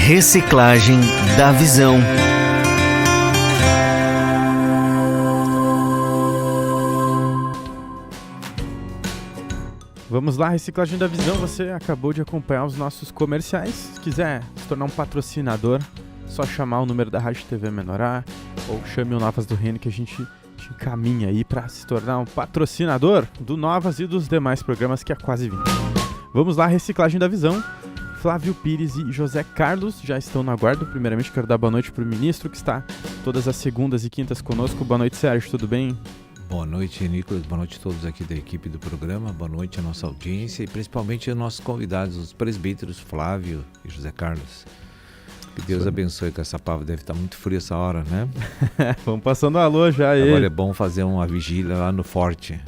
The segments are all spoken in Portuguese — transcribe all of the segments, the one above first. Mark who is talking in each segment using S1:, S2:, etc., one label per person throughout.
S1: Reciclagem da Visão.
S2: Vamos lá, Reciclagem da Visão. Você acabou de acompanhar os nossos comerciais. Se quiser se tornar um patrocinador, só chamar o número da Rádio TV Menorá ou chame o Novas do Reino que a gente te encaminha aí para se tornar um patrocinador do Novas e dos demais programas que há quase 20. Vamos lá, Reciclagem da Visão. Flávio Pires e José Carlos já estão no aguardo. Primeiramente, quero dar boa noite para o ministro, que está todas as segundas e quintas conosco. Boa noite, Sérgio, tudo bem?
S3: Boa noite, Nicolas. Boa noite a todos aqui da equipe do programa. Boa noite à nossa audiência e principalmente aos nossos convidados, os presbíteros Flávio e José Carlos. Que Deus abençoe, que essa palavra deve estar muito fria essa hora, né?
S2: Vamos passando alô já aí.
S3: Agora é bom fazer uma vigília lá no Forte.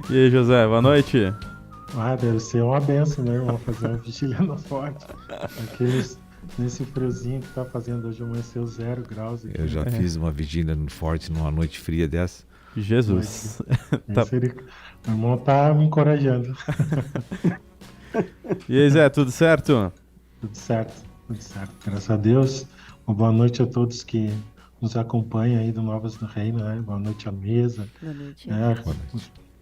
S2: E aí, José, boa noite.
S4: Deve ser uma benção, né, irmão? Fazer uma vigília no Forte. Nesse friozinho que tá fazendo hoje, amanheceu 0 graus. Aqui.
S3: Eu já fiz uma vigília no Forte numa noite fria dessa.
S2: Jesus.
S4: O irmão tá me encorajando.
S2: E aí, Zé, tudo certo?
S4: Tudo certo. Graças a Deus. Uma boa noite a todos que nos acompanham aí do Novas do Reino, né? Boa noite à mesa.
S5: Boa noite.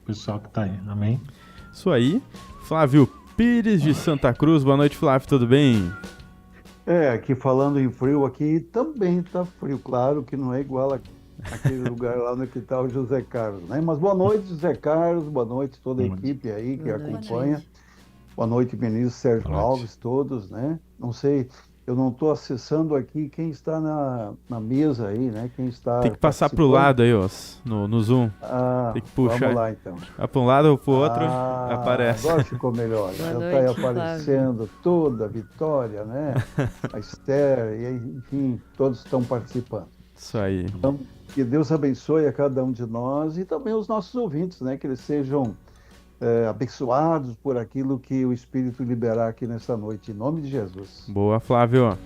S4: O pessoal que tá aí. Amém?
S2: Isso aí. Flávio Pires de Santa Cruz. Boa noite, Flávio. Tudo bem?
S6: Aqui falando em frio, aqui também tá frio. Claro que não é igual aquele lugar lá no que tá o José Carlos, né? Mas boa noite, José Carlos. Boa noite toda a equipe aí que acompanha. Boa noite, ministro Sérgio Alves, todos, né? Não sei, eu não estou acessando aqui quem está na mesa aí, né? Quem está
S2: tem que passar para o lado aí, ó, no Zoom. Tem que puxar.
S6: Vamos lá, então.
S2: Vai para um lado ou para o outro, aparece.
S6: Agora ficou melhor. Já está aí aparecendo toda a Vitória, né? A Esther, e aí, enfim, todos estão participando.
S2: Isso aí.
S6: Então, que Deus abençoe a cada um de nós e também os nossos ouvintes, né? Que eles sejam abençoados por aquilo que o Espírito liberar aqui nessa noite, em nome de Jesus.
S2: Boa, Flávio.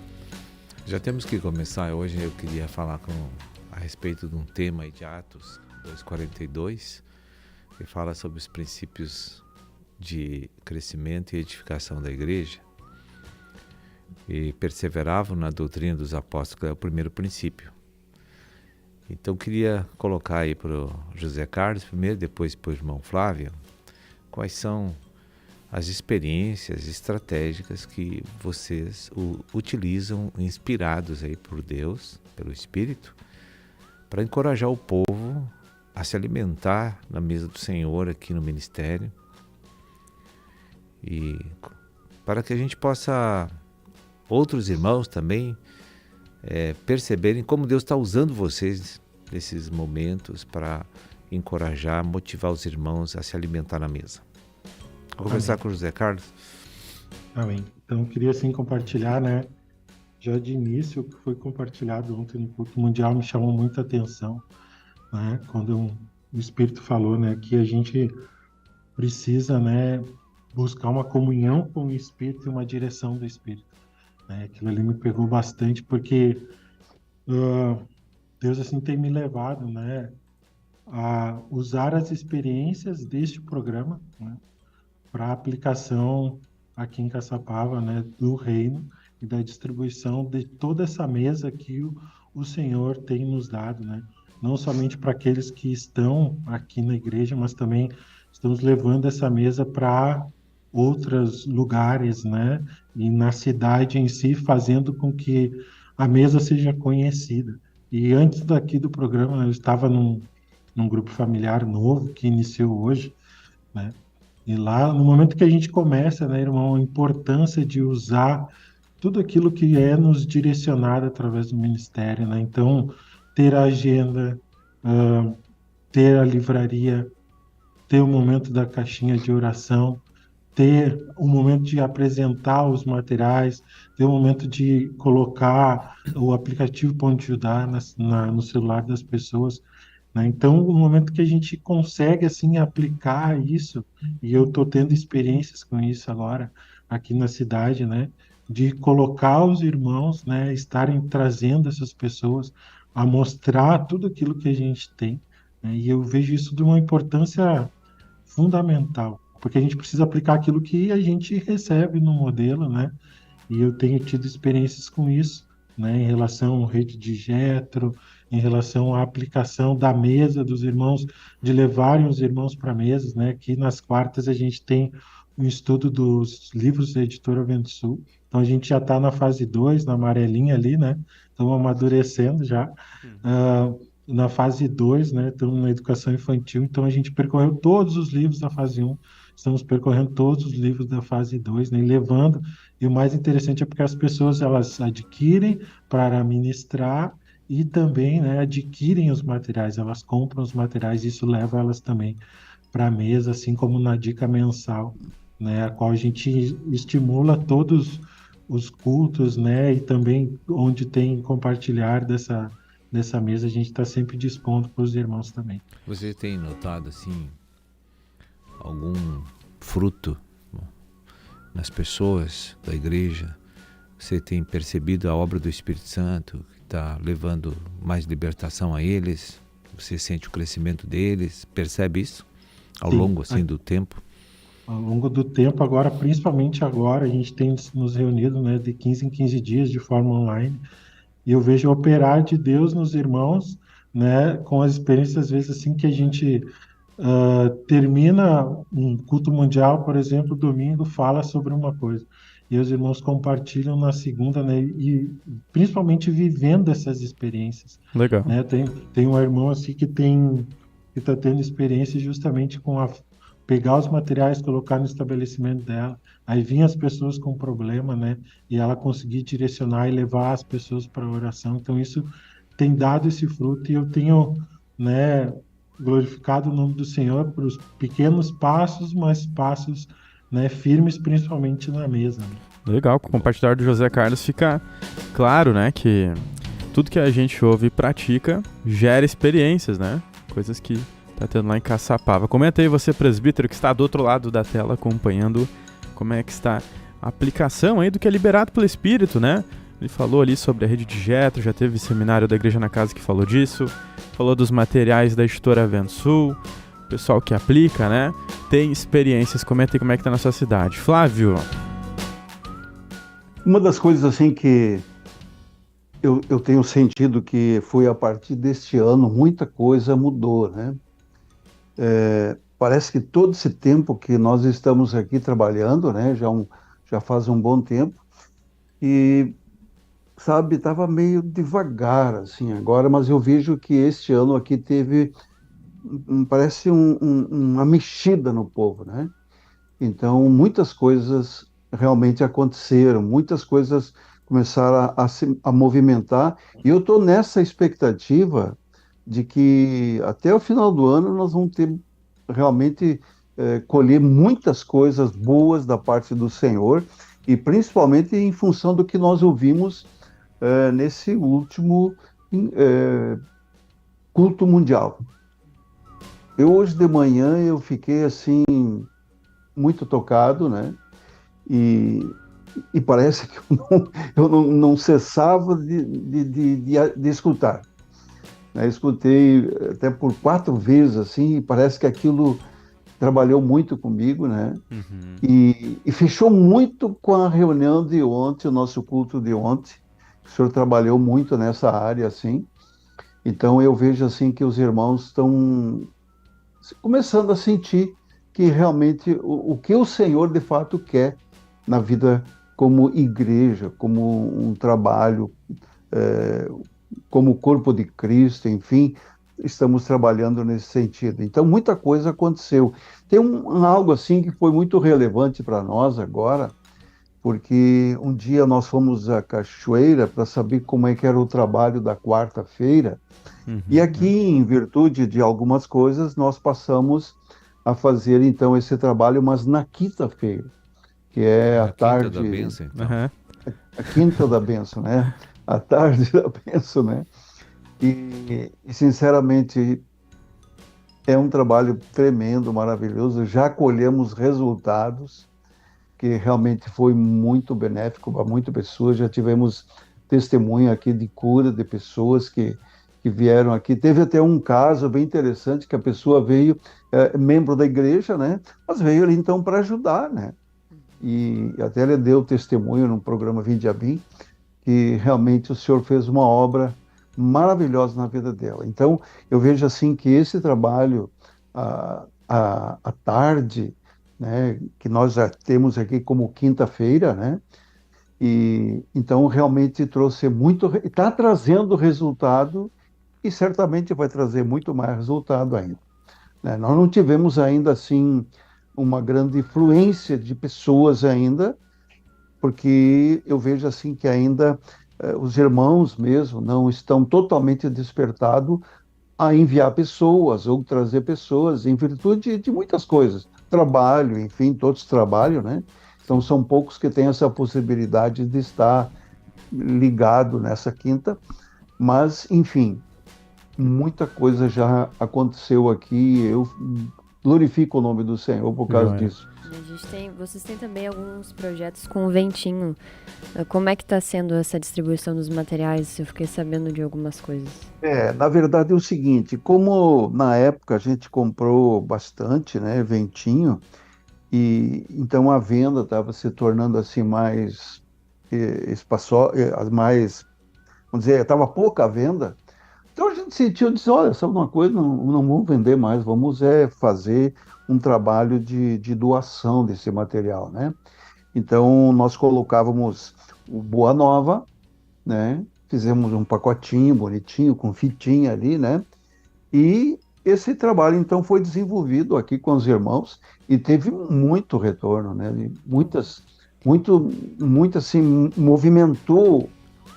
S3: Já temos que começar. Hoje eu queria falar a respeito de um tema de Atos 2:42, que fala sobre os princípios de crescimento e edificação da igreja. E perseveravam na doutrina dos apóstolos, que é o primeiro princípio. Então queria colocar aí para o José Carlos primeiro, depois para o irmão Flávio, quais são as experiências estratégicas que vocês utilizam, inspirados aí por Deus, pelo Espírito, para encorajar o povo a se alimentar na mesa do Senhor aqui no ministério e para que a gente possa, outros irmãos também, perceberem como Deus está usando vocês nesses momentos para encorajar, motivar os irmãos a se alimentar na mesa. Vou começar com o José Carlos.
S4: Amém. Então, eu queria assim compartilhar, né? Já de início, o que foi compartilhado ontem no culto mundial me chamou muita atenção, né? Quando o Espírito falou, né, que a gente precisa, né, buscar uma comunhão com o Espírito e uma direção do Espírito. Né? Aquilo ali me pegou bastante porque Deus assim tem me levado, né, a usar as experiências deste programa, né, para aplicação aqui em Caçapava, né, do reino e da distribuição de toda essa mesa que o Senhor tem nos dado, né, não somente para aqueles que estão aqui na igreja, mas também estamos levando essa mesa para outros lugares, né, e na cidade em si, fazendo com que a mesa seja conhecida. E antes daqui do programa, eu estava num grupo familiar novo que iniciou hoje, né? E lá, no momento que a gente começa, né, irmão, a importância de usar tudo aquilo que é nos direcionado através do ministério, né? Então, ter a agenda, ter a livraria, ter o momento da caixinha de oração, ter o momento de apresentar os materiais, ter o momento de colocar o aplicativo Pode Ajudar no celular das pessoas, né? Então, o momento que a gente consegue assim aplicar isso, e eu estou tendo experiências com isso agora aqui na cidade, né, de colocar os irmãos, né, estarem trazendo essas pessoas a mostrar tudo aquilo que a gente tem, né, e eu vejo isso de uma importância fundamental, porque a gente precisa aplicar aquilo que a gente recebe no modelo, né, E eu tenho tido experiências com isso, né, em relação à rede de Jetro, em relação à aplicação da mesa dos irmãos, de levarem os irmãos para mesas, né? Aqui nas quartas a gente tem um estudo dos livros da editora Vento Sul. Então a gente já está na fase 2, na amarelinha ali, né? Estamos amadurecendo já. Na fase 2, né? Estamos na educação infantil, então a gente percorreu todos os livros da fase 1, estamos percorrendo todos os livros da fase 2, né? E levando, e o mais interessante é porque as pessoas elas adquirem para ministrar e também, né, adquirem os materiais, elas compram os materiais, isso leva elas também para a mesa, assim como na dica mensal, né, a qual a gente estimula todos os cultos, né, e também onde tem compartilhar dessa mesa, a gente está sempre dispondo para os irmãos também.
S3: Você tem notado, assim, algum fruto nas pessoas da igreja? Você tem percebido a obra do Espírito Santo que está levando mais libertação a eles? Você sente o crescimento deles? Percebe isso ao
S4: Sim,
S3: longo assim do tempo?
S4: ao longo do tempo, agora, principalmente agora, a gente tem nos reunido, né, de 15 em 15 dias de forma online, e eu vejo o operar de Deus nos irmãos, né, com as experiências, às vezes, assim, que a gente termina um culto mundial, por exemplo, domingo, fala sobre uma coisa, e os irmãos compartilham na segunda, né, e principalmente vivendo essas experiências,
S2: Legal.
S4: né, tem um irmão, assim, que está tendo experiência justamente com pegar os materiais, colocar no estabelecimento dela, aí vinham as pessoas com problema, né, e ela conseguir direcionar e levar as pessoas para a oração, então isso tem dado esse fruto, e eu tenho, né, glorificado o nome do Senhor por os pequenos passos, mas passos, né, firmes, principalmente na mesa. Né?
S2: Legal, com o compartilhar do José Carlos fica claro, né, que tudo que a gente ouve e pratica gera experiências, né, coisas que tá tendo lá em Caçapava. Comenta aí você, presbítero, que está do outro lado da tela acompanhando como é que está a aplicação aí do que é liberado pelo Espírito, né? Ele falou ali sobre a rede de Jetro, já teve seminário da Igreja na Casa que falou disso, falou dos materiais da editora Vento Sul, o pessoal que aplica, né? Tem experiências, comenta aí como é que tá na sua cidade. Flávio?
S6: Uma das coisas assim que eu tenho sentido que foi a partir deste ano, muita coisa mudou, né? Parece que todo esse tempo que nós estamos aqui trabalhando, né, já faz um bom tempo, e, sabe, estava meio devagar, assim, agora, mas eu vejo que este ano aqui teve, parece uma mexida no povo, né? Então, muitas coisas realmente aconteceram, muitas coisas começaram a movimentar, e eu estou nessa expectativa de que até o final do ano nós vamos ter realmente colher muitas coisas boas da parte do Senhor, e principalmente em função do que nós ouvimos nesse último culto mundial. Hoje de manhã eu fiquei assim muito tocado, né? E parece que eu não cessava de escutar. Escutei até por 4 vezes, assim, e parece que aquilo trabalhou muito comigo, né?
S2: Uhum.
S6: E fechou muito com a reunião de ontem, o nosso culto de ontem. O senhor trabalhou muito nessa área, assim. Então, eu vejo, assim, que os irmãos estão começando a sentir que realmente o que o Senhor, de fato, quer na vida como igreja, como um trabalho, como corpo de Cristo, enfim, estamos trabalhando nesse sentido. Então, muita coisa aconteceu. Tem algo assim que foi muito relevante para nós agora, porque um dia nós fomos à Cachoeira para saber como é que era o trabalho da quarta-feira, e aqui, em virtude de algumas coisas, nós passamos a fazer, então, esse trabalho, mas na quinta-feira, que é a tarde...
S3: Quinta da bênção, então.
S6: A quinta da bênção, né? A tarde da bênção, né? E, sinceramente, é um trabalho tremendo, maravilhoso. Já colhemos resultados, que realmente foi muito benéfico para muitas pessoas. Já tivemos testemunho aqui de cura de pessoas que vieram aqui. Teve até um caso bem interessante, que a pessoa veio, membro da igreja, né? Mas veio ali, então, para ajudar, né? e até ele deu testemunho no programa Vinde a Mim, que realmente o Senhor fez uma obra maravilhosa na vida dela. Então, eu vejo assim que esse trabalho, à tarde, né, que nós já temos aqui como quinta-feira, né, e então realmente trouxe muito, está trazendo resultado e certamente vai trazer muito mais resultado ainda, né? Nós não tivemos ainda assim uma grande influência de pessoas ainda, porque eu vejo assim que ainda os irmãos mesmo não estão totalmente despertados a enviar pessoas ou trazer pessoas em virtude de muitas coisas, trabalho, enfim, todos trabalham, né? Então são poucos que têm essa possibilidade de estar ligado nessa quinta, mas enfim, muita coisa já aconteceu aqui. Eu glorifico o nome do Senhor por causa disso.
S5: Vocês têm também alguns projetos com o Ventinho. Como é que está sendo essa distribuição dos materiais? Eu fiquei sabendo de algumas coisas.
S6: Na verdade é o seguinte, como na época a gente comprou bastante, né, Ventinho, e então a venda estava se tornando assim mais espaçosa, mais, vamos dizer, estava pouca a venda. Então a gente sentiu, disse, olha, sabe uma coisa, não vamos vender mais, vamos fazer um trabalho de doação desse material, né? Então nós colocávamos o Boa Nova, né? Fizemos um pacotinho bonitinho, com fitinha ali, né? E esse trabalho então foi desenvolvido aqui com os irmãos e teve muito retorno, né? Muito assim, movimentou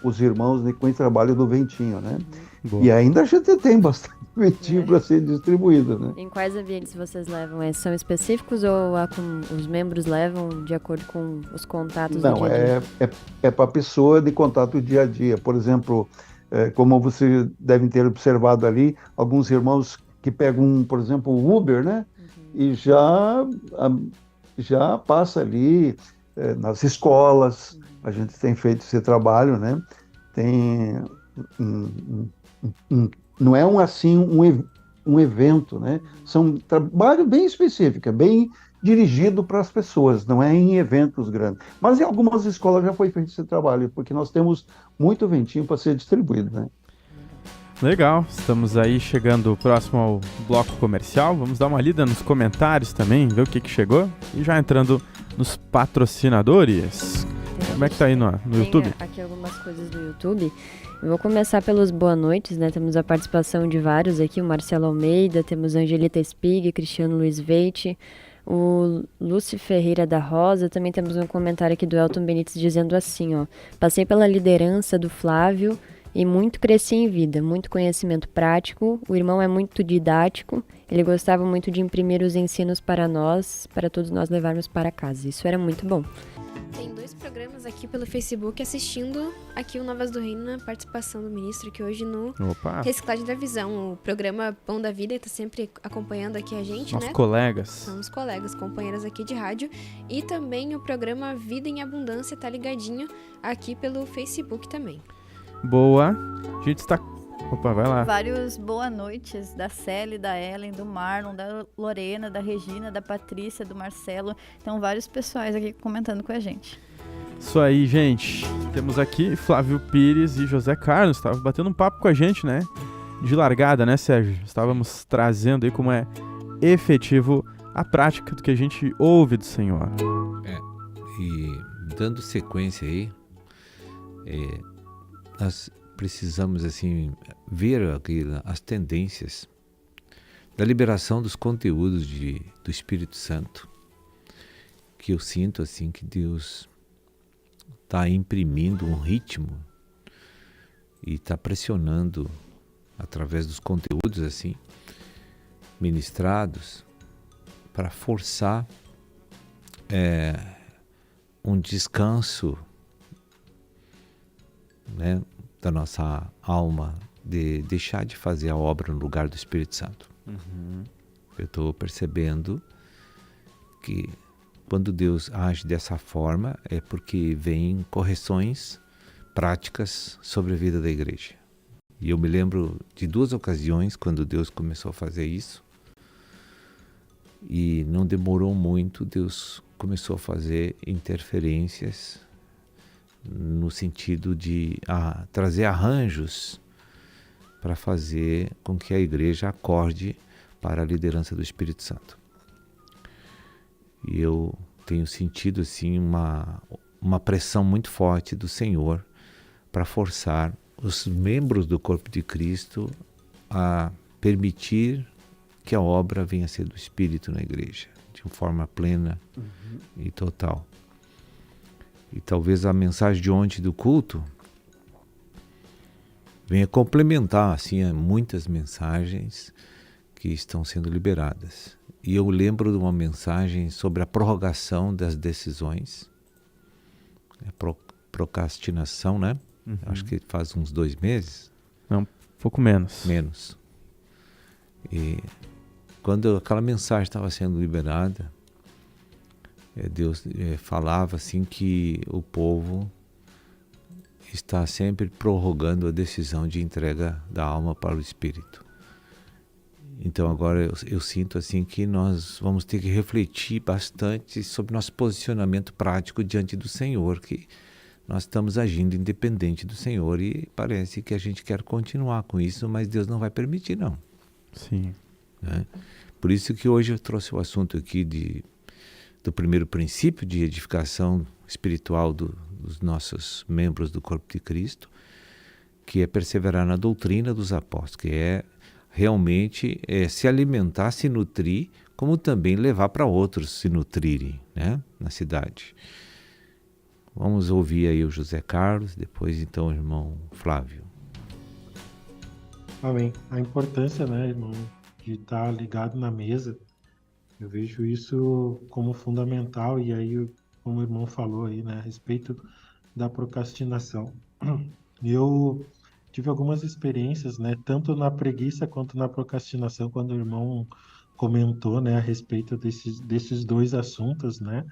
S6: os irmãos, né, com o trabalho do Ventinho, né?
S2: Boa.
S6: E ainda a gente tem bastante Ventinho para ser distribuído, né?
S5: Em quais ambientes vocês levam? São específicos ou os membros levam de acordo com os contatos do
S6: Não,
S5: dia a dia?
S6: é para a pessoa de contato dia a dia. Por exemplo, como vocês devem ter observado ali, alguns irmãos que pegam, por exemplo, o Uber, né? E já passa ali nas escolas. A gente tem feito esse trabalho, né? Tem não é um evento, né? São um trabalho bem específico, bem dirigido para as pessoas, não é em eventos grandes. Mas em algumas escolas já foi feito esse trabalho, porque nós temos muito Ventinho para ser distribuído, né?
S2: Legal, estamos aí chegando próximo ao bloco comercial. Vamos dar uma lida nos comentários também, ver o que chegou. E já entrando nos patrocinadores. Como é que tá aí no YouTube?
S5: Tem aqui algumas coisas do YouTube. Eu vou começar pelos boa noites, né? Temos a participação de vários aqui, o Marcelo Almeida, temos a Angelita Spig, Cristiano Luiz Veite, o Lúcio Ferreira da Rosa, também temos um comentário aqui do Elton Benítez dizendo assim, ó: passei pela liderança do Flávio e muito cresci em vida, muito conhecimento prático, o irmão é muito didático, ele gostava muito de imprimir os ensinos para nós, para todos nós levarmos para casa, isso era muito bom.
S7: Tem 2 programas aqui pelo Facebook assistindo aqui o Novas do Reino, na participação do ministro aqui hoje no Reciclagem da Visão. O programa Pão da Vida está sempre acompanhando aqui a gente,
S2: nossos
S7: né?
S2: Colegas.
S7: São os colegas, companheiras aqui de rádio. E também o programa Vida em Abundância tá ligadinho aqui pelo Facebook também.
S2: Boa. A gente está... Opa, vai lá.
S8: Vários boa noites da Célia, da Ellen, do Marlon, da Lorena, da Regina, da Patrícia, do Marcelo. Então, vários pessoais aqui comentando com a gente.
S2: Isso aí, gente. Temos aqui Flávio Pires e José Carlos. Estavam batendo um papo com a gente, né? De largada, né, Sérgio? Estávamos trazendo aí como é efetivo a prática do que a gente ouve do Senhor.
S3: E dando sequência aí, nós precisamos assim ver as tendências da liberação dos conteúdos do Espírito Santo, que eu sinto assim que Deus está imprimindo um ritmo e está pressionando através dos conteúdos assim ministrados para forçar um descanso, né, da nossa alma, de deixar de fazer a obra no lugar do Espírito Santo. Eu estou percebendo que quando Deus age dessa forma é porque vem correções práticas sobre a vida da igreja. E eu me lembro de 2 ocasiões quando Deus começou a fazer isso. E não demorou muito, Deus começou a fazer interferências no sentido de trazer arranjos para fazer com que a igreja acorde para a liderança do Espírito Santo. E eu tenho sentido assim uma pressão muito forte do Senhor para forçar os membros do corpo de Cristo a permitir que a obra venha a ser do Espírito na igreja, de uma forma plena e total. E talvez a mensagem de ontem do culto venha complementar assim, muitas mensagens que estão sendo liberadas. E eu lembro de uma mensagem sobre a prorrogação das decisões, procrastinação, né? Acho que faz uns 2 meses.
S2: Não, um pouco menos.
S3: Menos. E quando aquela mensagem estava sendo liberada, Deus falava assim que o povo está sempre prorrogando a decisão de entrega da alma para o Espírito. Então agora eu sinto assim que nós vamos ter que refletir bastante sobre nosso posicionamento prático diante do Senhor, que nós estamos agindo independente do Senhor e parece que a gente quer continuar com isso, mas Deus não vai permitir, não.
S2: Sim.
S3: Né? Por isso que hoje eu trouxe o assunto aqui do primeiro princípio de edificação espiritual dos nossos membros do corpo de Cristo, que é perseverar na doutrina dos apóstolos, que é realmente se alimentar, se nutrir, como também levar para outros se nutrirem, né, na cidade. Vamos ouvir aí o José Carlos, depois então o irmão Flávio.
S4: Amém. A importância, né, irmão, de estar ligado na mesa, eu vejo isso como fundamental, e aí, como o irmão falou aí, né, a respeito da procrastinação. Eu tive algumas experiências, né, tanto na preguiça quanto na procrastinação, quando o irmão comentou, né, a respeito desses 2 assuntos, né.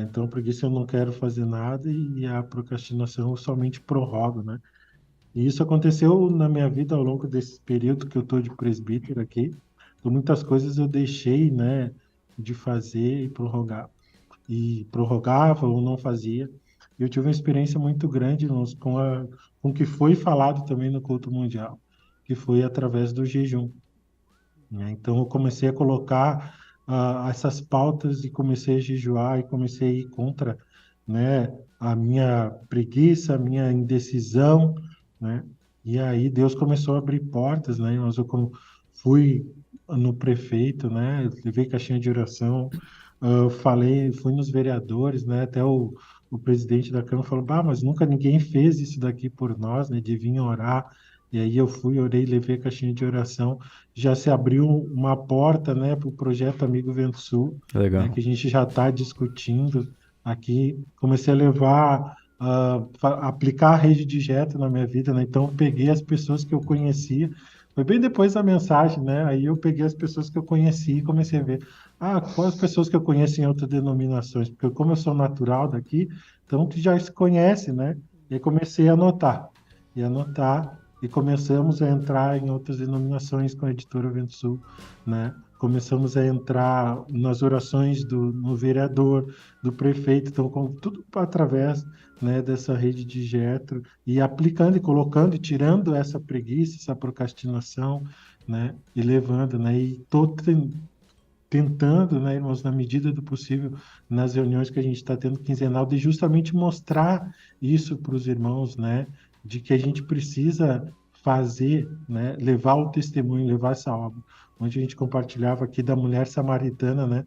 S4: Então, a preguiça eu não quero fazer nada e a procrastinação eu somente prorrogo, né. E isso aconteceu na minha vida ao longo desse período que eu estou de presbítero aqui. Então, muitas coisas eu deixei, né, de fazer e prorrogar. E prorrogava ou não fazia. Eu tive uma experiência muito grande com o que foi falado também no culto mundial, que foi através do jejum, né? Então, eu comecei a colocar essas pautas e comecei a jejuar e comecei a ir contra, né, a minha preguiça, a minha indecisão, né? E aí Deus começou a abrir portas, né? Mas eu fui no prefeito, né? Levei caixinha de oração, fui nos vereadores, né? Até o presidente da Câmara falou, mas nunca ninguém fez isso daqui por nós, né? De vir orar. E aí eu fui, orei, levei caixinha de oração. Já se abriu uma porta, né, para o projeto Amigo Vento Sul, né, que a gente já está discutindo aqui. Comecei a levar, aplicar a rede de dieta na minha vida, né? Então eu peguei as pessoas que eu conhecia. Foi bem depois da mensagem, né? Aí eu peguei as pessoas que eu conheci e comecei a ver, quais as pessoas que eu conheço em outras denominações, porque como eu sou natural daqui, então que já se conhece, né? E aí comecei a anotar, e começamos a entrar em outras denominações com a editora Vento Sul, né? Começamos a entrar nas orações no vereador, do prefeito, então tudo através, né, dessa rede de Jetro, e aplicando e colocando e tirando essa preguiça, essa procrastinação, né, e levando, né, e estou tentando, né, irmãos, na medida do possível, nas reuniões que a gente está tendo quinzenal, de justamente mostrar isso para os irmãos, né, de que a gente precisa fazer, né, levar o testemunho, levar essa obra, onde a gente compartilhava aqui da mulher samaritana, né,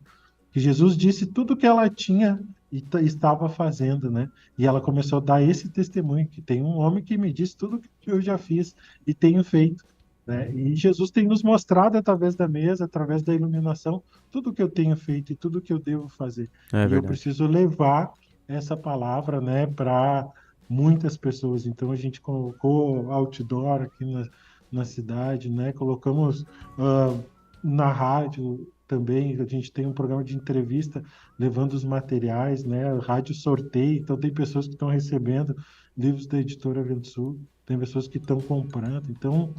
S4: que Jesus disse tudo que ela tinha e estava fazendo, né, e ela começou a dar esse testemunho, que tem um homem que me disse tudo que eu já fiz e tenho feito, né, e Jesus tem nos mostrado através da mesa, através da iluminação, tudo que eu tenho feito e tudo que eu devo fazer. E eu preciso levar essa palavra, né, para muitas pessoas. Então a gente colocou outdoor aqui na cidade, né? Colocamos na rádio também. A gente tem um programa de entrevista levando os materiais, né? Rádio sorteio. Então tem pessoas que estão recebendo livros da editora Vento Sul, tem pessoas que estão comprando. Então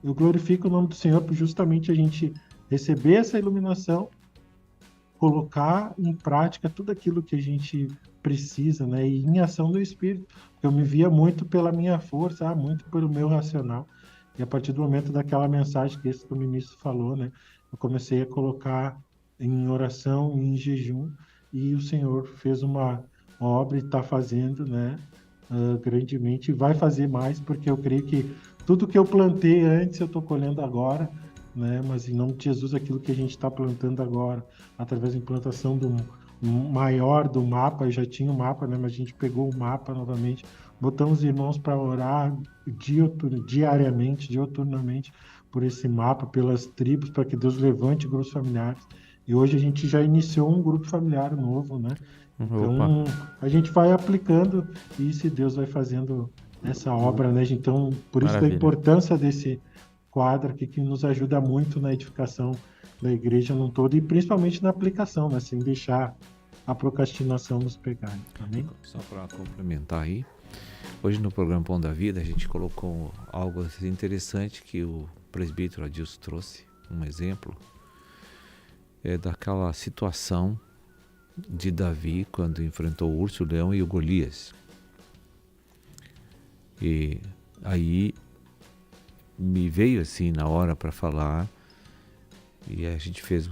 S4: eu glorifico o nome do Senhor por justamente a gente receber essa iluminação colocar em prática tudo aquilo que a gente precisa, né? E em ação do Espírito. Eu me via muito pela minha força, muito pelo meu racional. E a partir do momento daquela mensagem que esse que o ministro falou, né? Eu comecei a colocar em oração, em jejum, e o Senhor fez uma obra e está fazendo, né? Grandemente, e vai fazer mais, porque eu creio que tudo que eu plantei antes eu estou colhendo agora, né? Mas em nome de Jesus, aquilo que a gente está plantando agora, através da implantação do maior do mapa, eu já tinha o mapa, né? Mas a gente pegou o mapa novamente, botamos os irmãos para orar diariamente, dioturnamente, por esse mapa, pelas tribos, para que Deus levante grupos familiares. E hoje a gente já iniciou um grupo familiar novo, né? Então, a gente vai aplicando isso e Deus vai fazendo essa obra, né? Então, por isso da importância desse quadro aqui, que nos ajuda muito na edificação da igreja num todo e principalmente na aplicação, né? Sem deixar a procrastinação nos pegar. Amém?
S3: Só para complementar aí, hoje no programa Pão da Vida a gente colocou algo interessante que o presbítero Adilson trouxe, um exemplo, daquela situação de Davi quando enfrentou o urso, o leão e o Golias. E aí me veio assim na hora para falar, e a gente fez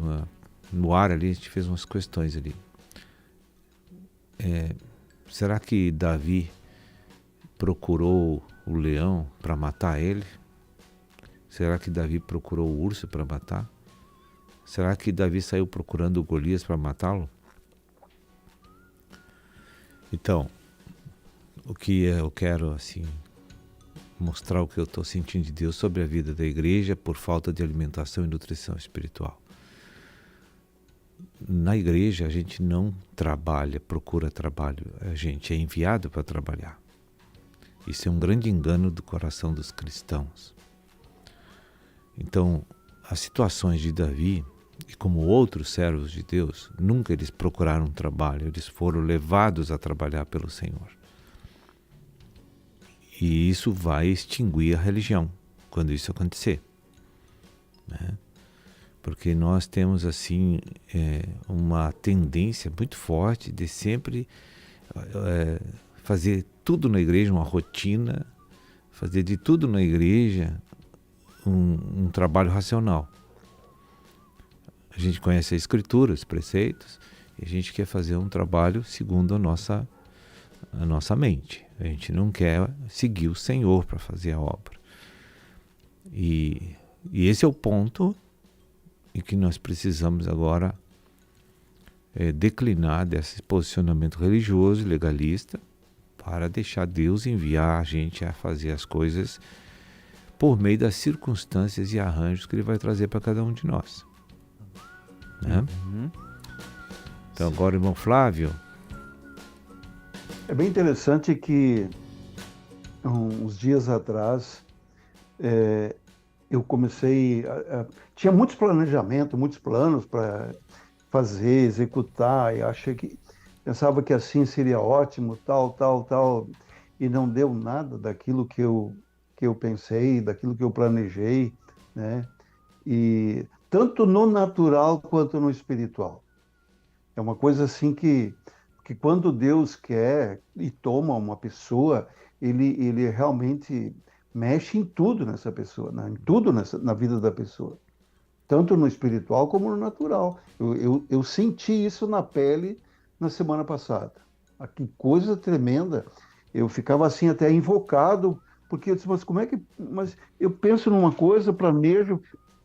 S3: no ar ali, a gente fez umas questões ali. Será que Davi procurou o leão para matar ele? Será que Davi procurou o urso para matar? Será que Davi saiu procurando o Golias para matá-lo? Então, o que eu quero assim mostrar o que eu estou sentindo de Deus sobre a vida da igreja por falta de alimentação e nutrição espiritual. Na igreja a gente não procura trabalho, a gente é enviado para trabalhar. Isso é um grande engano do coração dos cristãos. Então, as situações de Davi, e como outros servos de Deus, nunca eles procuraram trabalho, eles foram levados a trabalhar pelo Senhor. E isso vai extinguir a religião, quando isso acontecer. Né? Porque nós temos assim uma tendência muito forte de sempre fazer tudo na igreja, uma rotina, fazer de tudo na igreja um trabalho racional. A gente conhece a Escritura, os preceitos, e a gente quer fazer um trabalho segundo a nossa mente. A gente não quer seguir o Senhor para fazer a obra. E esse é o ponto em que nós precisamos agora declinar desse posicionamento religioso e legalista para deixar Deus enviar a gente a fazer as coisas por meio das circunstâncias e arranjos que Ele vai trazer para cada um de nós. Né? Então agora, irmão Flávio.
S6: É bem interessante que uns dias atrás eu comecei tinha muitos planejamentos, muitos planos para fazer, executar, e pensava que assim seria ótimo, tal, e não deu nada daquilo que eu pensei, daquilo que eu planejei, né? E tanto no natural quanto no espiritual. É uma coisa assim que quando Deus quer e toma uma pessoa, ele realmente mexe em tudo nessa pessoa, né? Em tudo na vida da pessoa. Tanto no espiritual como no natural. Eu senti isso na pele na semana passada. Que coisa tremenda. Eu ficava assim até invocado, porque eu disse, mas eu penso numa coisa, planejo,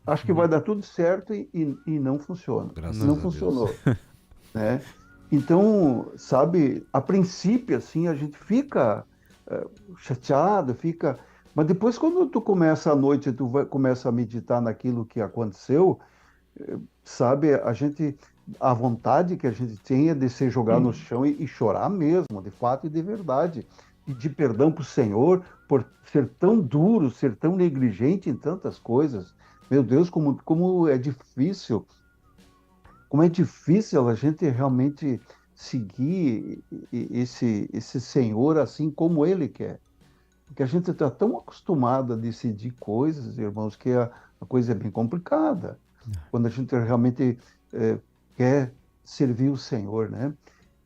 S6: acho que vai dar tudo certo e não funciona. Não funcionou. Né? Então, sabe, a princípio, assim, a gente fica chateado, mas depois quando tu começa à noite, começa a meditar naquilo que aconteceu, sabe, a vontade que a gente tem é de se jogar no chão e chorar mesmo, de fato e de verdade. E de perdão para o Senhor por ser tão duro, ser tão negligente em tantas coisas. Meu Deus, como é difícil. Como é difícil a gente realmente seguir esse Senhor assim como Ele quer. Porque a gente está tão acostumado a decidir coisas, irmãos, que a coisa é bem complicada. Quando a gente realmente quer servir o Senhor, né?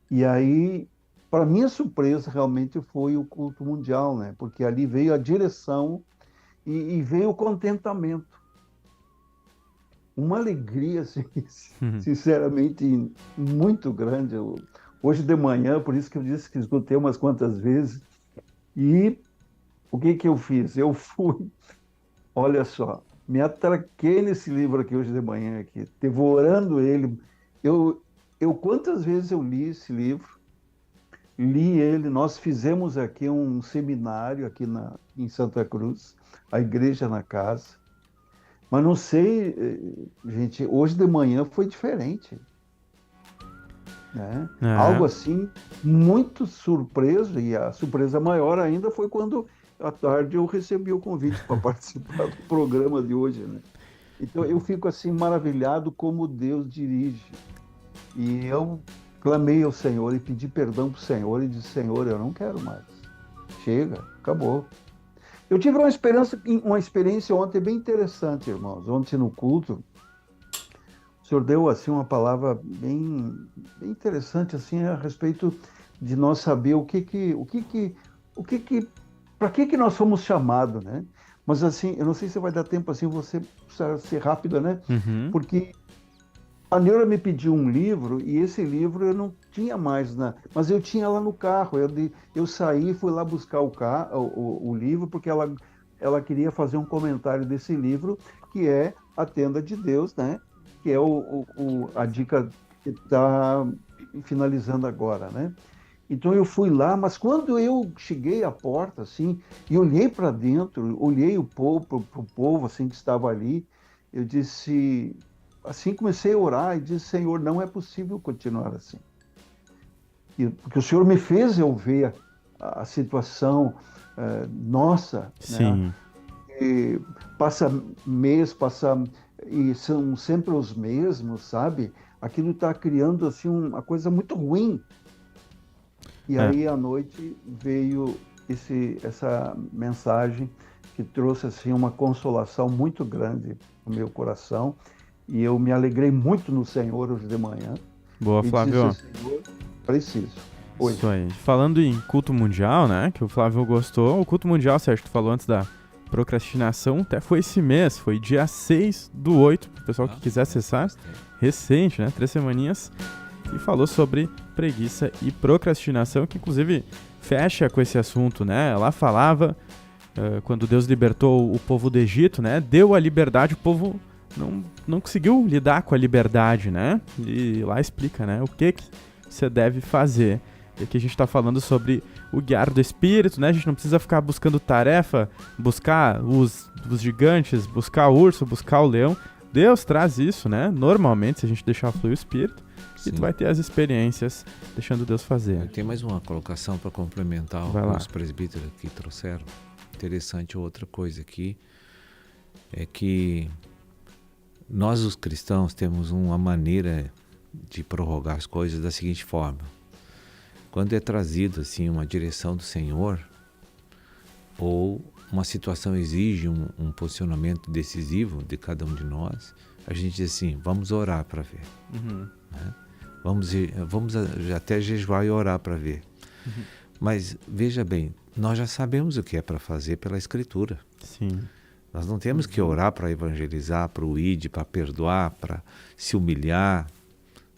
S6: E aí, para minha surpresa, realmente foi o culto mundial, né? Porque ali veio a direção e veio o contentamento. Uma alegria, assim, sinceramente, muito grande. Hoje de manhã, por isso que eu disse que escutei umas quantas vezes. E o que eu fiz? Eu fui, olha só, me atraquei nesse livro aqui hoje de manhã, aqui, devorando ele. Eu quantas vezes eu li esse livro? Li ele, nós fizemos aqui um seminário aqui em Santa Cruz, a Igreja na Casa. Mas não sei, gente, hoje de manhã foi diferente. Né? Algo assim, muito surpreso, e a surpresa maior ainda foi quando, à tarde, eu recebi o convite para participar do programa de hoje. Né? Então, eu fico assim maravilhado como Deus dirige. E eu clamei ao Senhor e pedi perdão para o Senhor e disse, Senhor, eu não quero mais. Chega, acabou. Eu tive uma experiência ontem bem interessante, irmãos. Ontem no culto, o Senhor deu assim uma palavra bem interessante assim a respeito de nós saber para que nós fomos chamados, né? Mas assim, eu não sei se vai dar tempo assim, você precisa ser rápida, né? Porque a Neura me pediu um livro e esse livro eu não tinha mais, mas eu tinha lá no carro. Eu saí e fui lá buscar o livro porque ela queria fazer um comentário desse livro que é A Tenda de Deus, né? Que é a dica que está finalizando agora, né? Então eu fui lá, mas quando eu cheguei à porta, assim, e olhei para dentro, olhei pro povo, assim, que estava ali, eu disse, assim, comecei a orar e disse, Senhor, não é possível continuar assim. Porque o Senhor me fez eu ver a situação nossa,
S2: Sim.
S6: Né? E passa mês, e são sempre os mesmos, sabe? Aquilo está criando assim uma coisa muito ruim. E aí à noite veio essa mensagem que trouxe assim uma consolação muito grande no meu coração e eu me alegrei muito no Senhor hoje de manhã.
S2: Boa, Flávio.
S6: Disse, Senhor, preciso. Hoje.
S2: Isso aí. Falando em culto mundial, né? Que o Flávio gostou. O culto mundial, Sérgio, tu falou antes da procrastinação, até foi esse mês, foi dia 6/8, pro pessoal que quiser acessar, recente, né, 3 semaninhas, e falou sobre preguiça e procrastinação, que inclusive fecha com esse assunto, né, ela falava, quando Deus libertou o povo do Egito, né, deu a liberdade, o povo não conseguiu lidar com a liberdade, né, e lá explica, né, o que você deve fazer. E aqui a gente está falando sobre o guiar do Espírito, né? A gente não precisa ficar buscando tarefa, buscar os gigantes, buscar o urso, buscar o leão. Deus traz isso, né? Normalmente, se a gente deixar fluir o Espírito, e tu vai ter as experiências deixando Deus fazer.
S3: Tem mais uma colocação para complementar o que os presbíteros aqui trouxeram. Interessante outra coisa aqui, é que nós os cristãos temos uma maneira de prorrogar as coisas da seguinte forma. Quando é trazido assim uma direção do Senhor ou uma situação exige um posicionamento decisivo de cada um de nós, a gente diz assim, vamos orar para ver. Né? Vamos até jejuar e orar para ver. Mas veja bem, nós já sabemos o que é para fazer pela Escritura.
S2: Sim.
S3: Nós não temos que orar para evangelizar, para o ID, para perdoar, para se humilhar,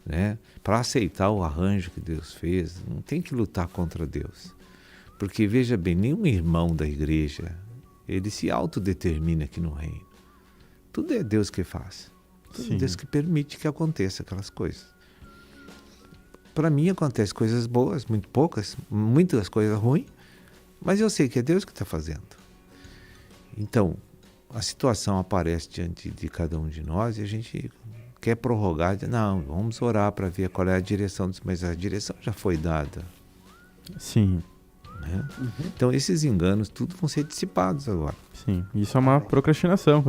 S3: né? Para aceitar o arranjo que Deus fez. Não tem que lutar contra Deus. Porque, veja bem, nenhum irmão da igreja, ele se autodetermina aqui no reino. Tudo é Deus que faz. Tudo é Deus que permite que aconteça aquelas coisas. Para mim acontecem coisas boas, muito poucas, muitas coisas ruins, mas eu sei que é Deus que está fazendo. Então, a situação aparece diante de cada um de nós e a gente quer prorrogar, não, vamos orar para ver qual é a direção, mas a direção já foi dada.
S2: Sim.
S3: Né? Então esses enganos tudo vão ser dissipados agora.
S2: Sim, isso é uma procrastinação.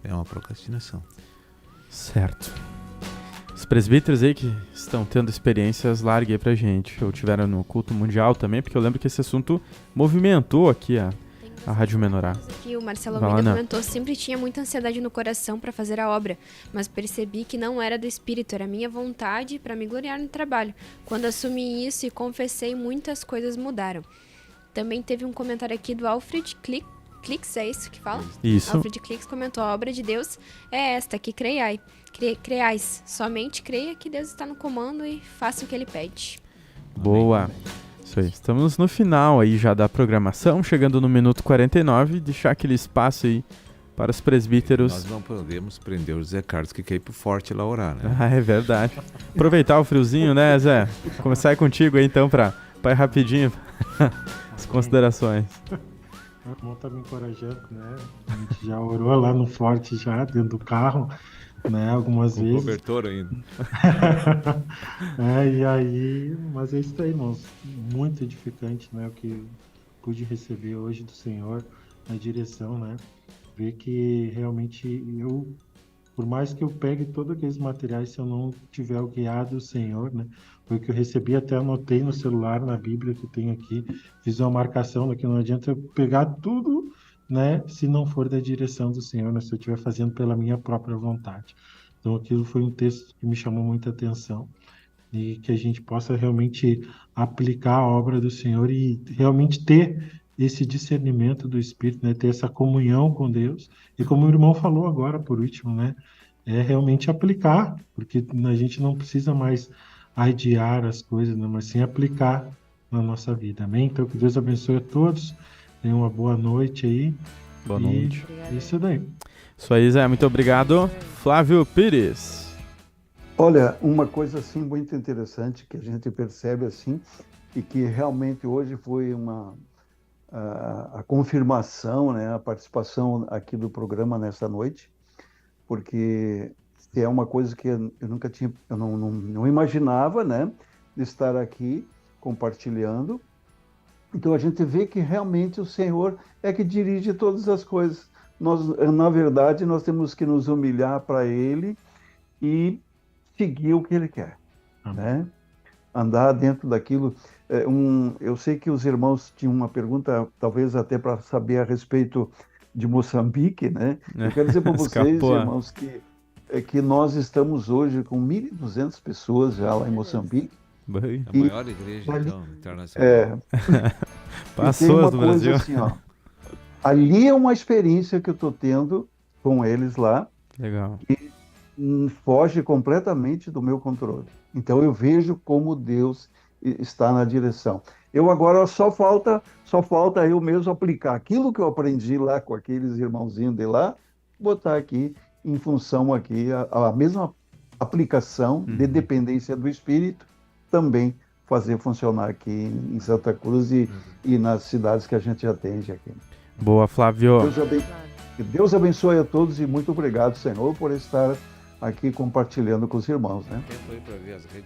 S3: É uma procrastinação.
S2: Certo. Os presbíteros aí que estão tendo experiências, largue aí pra gente. Ou tiveram no culto mundial também, porque eu lembro que esse assunto movimentou aqui
S7: Tem
S2: a Rádio Menorá.
S7: Que o Marcelo Almeida comentou, sempre tinha muita ansiedade no coração para fazer a obra, mas percebi que não era do Espírito, era minha vontade para me gloriar no trabalho. Quando assumi isso e confessei, muitas coisas mudaram. Também teve um comentário aqui do Alfred Clix, é isso que fala?
S2: Isso.
S7: Alfred Clix comentou, a obra de Deus é esta, que creiais. Somente creia que Deus está no comando e faça o que Ele pede.
S2: Boa. Isso aí. Estamos no final aí já da programação, chegando no minuto 49, deixar aquele espaço aí para os presbíteros.
S3: Nós não podemos prender o Zé Carlos que quer ir pro forte lá orar, né?
S2: Ah, é verdade. Aproveitar o friozinho, né, Zé? Começar aí contigo aí então para ir rapidinho as considerações.
S4: O irmão tá me encorajando, né? A gente já orou lá no forte já, dentro do carro, né? Algumas vezes.
S3: Cobertor ainda.
S4: E aí, mas é isso aí, irmãos. Muito edificante, né? O que pude receber hoje do Senhor na direção, né? Ver que realmente por mais que eu pegue todos aqueles materiais, se eu não tiver o guiado do Senhor, né? Foi o que eu recebi, até anotei no celular, na Bíblia que eu tenho aqui, fiz uma marcação daqui, não adianta eu pegar tudo, né? Se não for da direção do Senhor, né? Se eu estiver fazendo pela minha própria vontade. Então aquilo foi um texto que me chamou muita atenção e que a gente possa realmente aplicar a obra do Senhor e realmente ter esse discernimento do Espírito, né? Ter essa comunhão com Deus. E como o irmão falou agora, por último, né? É realmente aplicar, porque a gente não precisa mais adiar as coisas, né? Mas sim aplicar na nossa vida. Amém? Então que Deus abençoe a todos. Tenham uma boa noite aí.
S2: Boa noite.
S4: Isso daí.
S2: Isso aí, Zé. Muito obrigado. Flávio Pires.
S6: Olha, uma coisa assim muito interessante que a gente percebe assim e que realmente hoje foi a confirmação, né, a participação aqui do programa nessa noite, porque é uma coisa que eu nunca tinha, eu não imaginava, né, de estar aqui compartilhando. Então a gente vê que realmente o Senhor é que dirige todas as coisas. Nós, na verdade, nós temos que nos humilhar para Ele e seguir o que Ele quer, né? Andar dentro daquilo. Eu sei que os irmãos tinham uma pergunta, talvez até para saber a respeito de Moçambique, né? Eu quero dizer para vocês, irmãos, que nós estamos hoje com 1.200 pessoas já lá em Moçambique.
S3: A maior igreja, então, internacional.
S2: Passou do Brasil.
S6: Assim, ó, ali é uma experiência que eu estou tendo com eles lá.
S2: Legal.
S6: Que foge completamente do meu controle. Então eu vejo como Deus está na direção. Eu agora só falta eu mesmo aplicar aquilo que eu aprendi lá com aqueles irmãozinhos de lá, botar aqui em função aqui a mesma aplicação de dependência do Espírito, também fazer funcionar aqui em Santa Cruz e nas cidades que a gente atende aqui.
S2: Boa, Flávio.
S6: Deus abençoe a todos e muito obrigado, Senhor, por estar aqui compartilhando com os irmãos, né?
S3: Quem foi para ver as redes